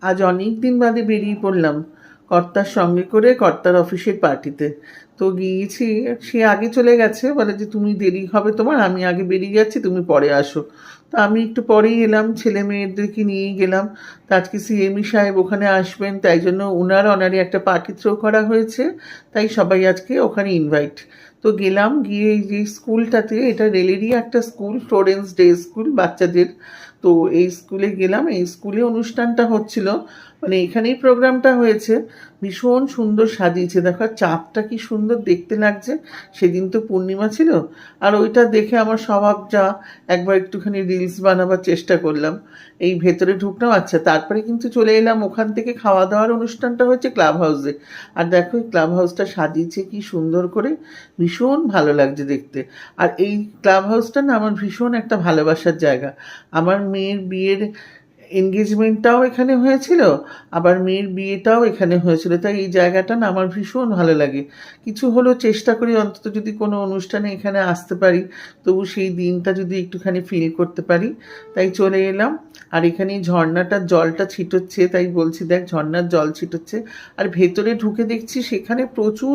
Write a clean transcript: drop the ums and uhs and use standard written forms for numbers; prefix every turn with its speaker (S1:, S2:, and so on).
S1: আজ অনেক দিন বাদে বেরিয়ে পড়লাম কর্তার সঙ্গে করে, কর্তার অফিসের পার্টিতে। তো গিয়েছি, সে আগে চলে গেছে, বলে যে তুমি দেরি হবে তোমার, আমি আগে বেরিয়ে যাচ্ছি, তুমি পরে আসো। তো আমি একটু পরেই এলাম, ছেলে মেয়েদেরকে নিয়ে গেলাম। তো আজকে সিএমই সাহেব ওখানে আসবেন, তাই জন্য উনার অনারে একটা পার্টি থ্রো করা হয়েছে, তাই সবাই আজকে ওখানে ইনভাইট। তো গেলাম, গিয়ে এই যে স্কুলটাতে, এটা রেলেরই একটা স্কুল, ফ্লোরেন্স ডে স্কুল বাচ্চাদের। তো এই স্কুলে গেলাম, এই স্কুলে অনুষ্ঠানটা হচ্ছিল, মানে এখানেই প্রোগ্রামটা হয়েছে। ভীষণ সুন্দর সাজিয়েছে, দেখো আর চাঁদটা কি সুন্দর দেখতে লাগছে। সেদিন তো পূর্ণিমা ছিল। আর ওইটা দেখে আমার স্বভাব যা, একবার একটুখানি রিলস বানাবার চেষ্টা করলাম। এই ভেতরে ঢুকলাম, আচ্ছা তারপরে কিন্তু চলে এলাম ওখান থেকে, খাওয়া দাওয়ার অনুষ্ঠানটা হচ্ছে ক্লাব হাউসে। আর দেখো এই ক্লাব হাউসটা সাজিয়েছে কি সুন্দর করে, ভীষণ ভালো লাগছে দেখতে। আর এই ক্লাব হাউসটা না আমার ভীষণ একটা ভালোবাসার জায়গা। আমার মেয়ের বিয়ের এনগেজমেন্টটাও এখানে হয়েছিল, আবার মেয়ের বিয়েটাও এখানে হয়েছিল, তাই এই জায়গাটা না আমার ভীষণ ভালো লাগে। কিছু হলেও চেষ্টা করি অন্তত যদি কোনো অনুষ্ঠানে এখানে আসতে পারি, তবু সেই দিনটা যদি একটুখানি ফিল করতে পারি। তাই চলে এলাম। আর এখানে ঝর্ণাটার জলটা ছিটোচ্ছে, তাই বলছি দেখ ঝর্ণার জল ছিটোচ্ছে। আর ভেতরে ঢুকে দেখছি সেখানে প্রচুর